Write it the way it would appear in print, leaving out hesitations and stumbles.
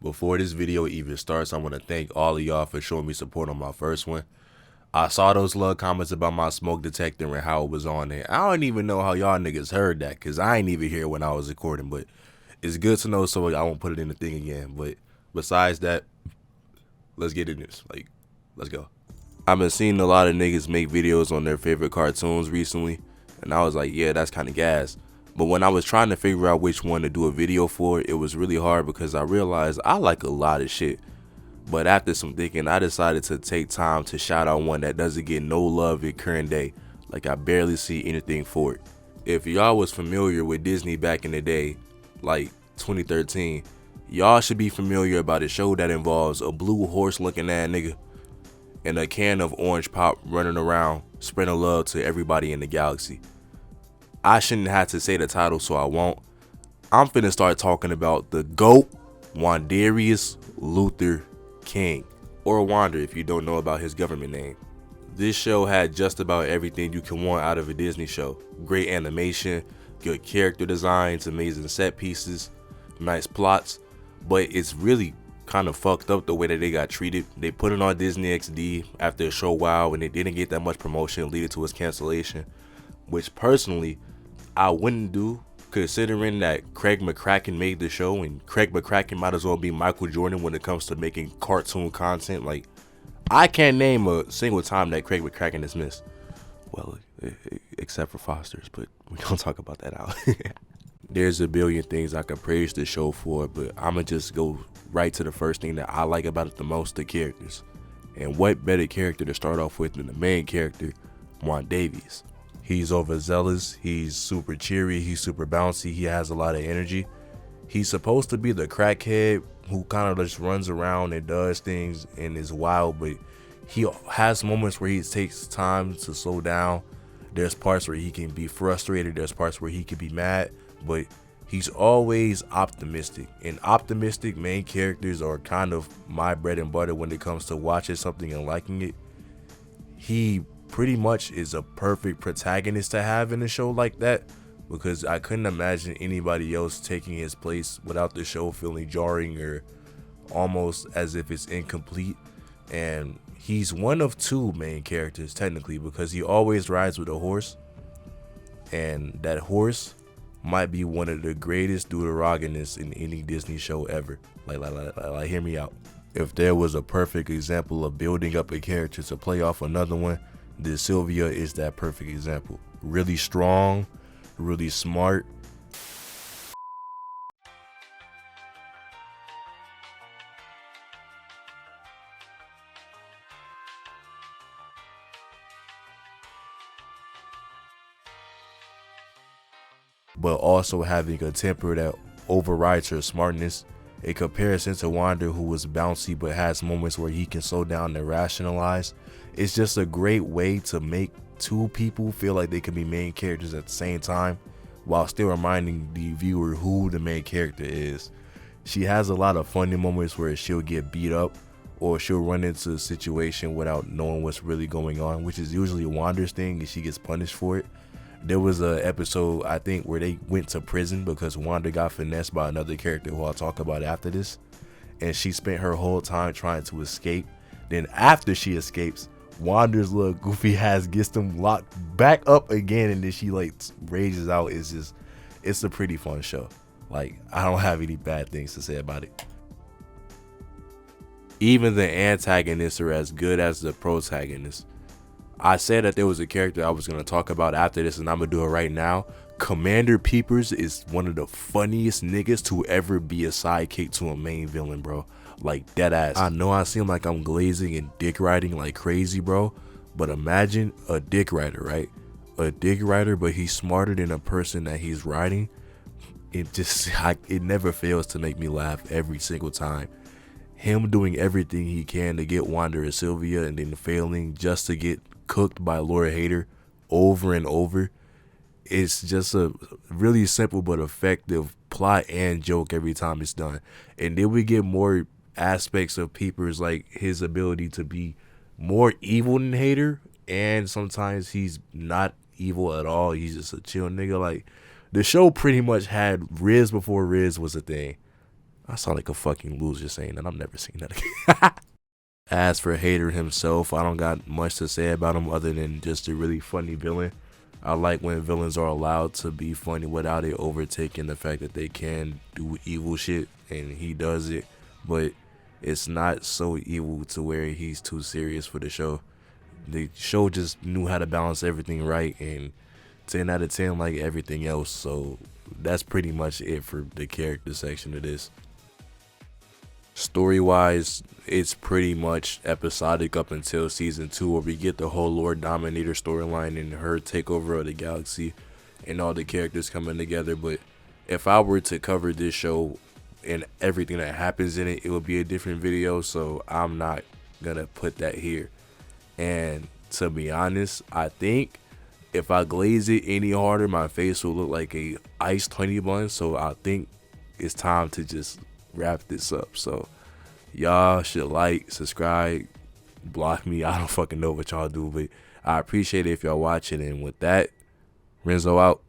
Before this video even starts, I want to thank all of y'all for showing me support on my first one. I saw those love comments about my smoke detector and how it was on there. I don't even know how y'all niggas heard that, because I ain't even here when I was recording, but it's good to know so I won't put it in the thing again. But besides that, let's get in this. Let's go. I've been seeing a lot of niggas make videos on their favorite cartoons recently, and I was like, yeah, that's kind of gas. But when I was trying to figure out which one to do a video for, it was really hard because I realized I like a lot of shit. But after some thinking, I decided to take time to shout out one that doesn't get no love in current day. Like, I barely see anything for it. If y'all was familiar with Disney back in the day, like 2013, y'all should be familiar about a show that involves a blue horse looking ass nigga and a can of orange pop running around spreading love to everybody in the galaxy. I shouldn't have to say the title, so I won't. I'm finna start talking about the GOAT, Wandarius Luther King, or Wander if you don't know about his government name. This show had just about everything you can want out of a Disney show. Great animation, good character designs, amazing set pieces, nice plots, but it's really kind of fucked up the way that they got treated. They put it on Disney XD after a show while and it didn't get that much promotion, leading to its cancellation, which personally I wouldn't do, considering that Craig McCracken made the show, and Craig McCracken might as well be Michael Jordan when it comes to making cartoon content. Like, I can't name a single time that Craig McCracken is missed. Well, except for Foster's, but we don't talk about that out. There's a billion things I could praise the show for, but I'ma just go right to the first thing that I like about it the most, the characters. And what better character to start off with than the main character, Juan Davies. He's overzealous, he's super cheery, he's super bouncy, he has a lot of energy. He's supposed to be the crackhead who kind of just runs around and does things and is wild, but he has moments where he takes time to slow down. There's parts where he can be frustrated, there's parts where he can be mad, but he's always optimistic. And optimistic main characters are kind of my bread and butter when it comes to watching something and liking it. He pretty much is a perfect protagonist to have in a show like that, because I couldn't imagine anybody else taking his place without the show feeling jarring or almost as if it's incomplete. And he's one of two main characters technically, because he always rides with a horse, and that horse might be one of the greatest deuterogonists in any Disney show ever. Like hear me out. If there was a perfect example of building up a character to play off another one, then Sylvia is that perfect example. Really strong, really smart. But also having a temper that overrides her smartness. In comparison to Wander, who was bouncy but has moments where he can slow down and rationalize. It's just a great way to make two people feel like they can be main characters at the same time, while still reminding the viewer who the main character is. She has a lot of funny moments where she'll get beat up or she'll run into a situation without knowing what's really going on, which is usually Wander's thing, and she gets punished for it. There was an episode, I think, where they went to prison because Wanda got finessed by another character who I'll talk about after this. And she spent her whole time trying to escape. Then after she escapes, Wanda's little goofy ass gets them locked back up again, and then she like rages out. It's a pretty fun show. Like, I don't have any bad things to say about it. Even the antagonists are as good as the protagonists. I said that there was a character I was going to talk about after this, and I'm going to do it right now. Commander Peepers is one of the funniest niggas to ever be a sidekick to a main villain, bro. Like, dead ass. I know I seem like I'm glazing and dick riding like crazy, bro, but imagine a dick rider, right? A dick rider, but he's smarter than a person that he's riding. It never fails to make me laugh every single time. Him doing everything he can to get Wander and Sylvia, and then failing just to get cooked by Laura Hader over and over. It's just a really simple but effective plot and joke every time it's done. And then we get more aspects of Peepers, like his ability to be more evil than Hader, and sometimes he's not evil at all. He's just a chill nigga. Like, the show pretty much had Riz before Riz was a thing. I sound like a fucking loser saying that. I'm never seeing that again. As for Hater himself, I don't got much to say about him other than just a really funny villain. I like when villains are allowed to be funny without it overtaking the fact that they can do evil shit, and he does it, but it's not so evil to where he's too serious for the show. The show just knew how to balance everything right, and 10 out of 10 like everything else, so that's pretty much it for the character section of this. Story wise, it's pretty much episodic up until season 2, where we get the whole Lord Dominator storyline and her takeover of the galaxy and all the characters coming together. But if I were to cover this show and everything that happens in it, it would be a different video, so I'm not gonna put that here. And to be honest, I think if I glaze it any harder, my face will look like a iced honey bun, so I think it's time to just wrap this up. So y'all should like, subscribe, block me. I don't fucking know what y'all do, but I appreciate it if y'all watching. And with that, Renzo out.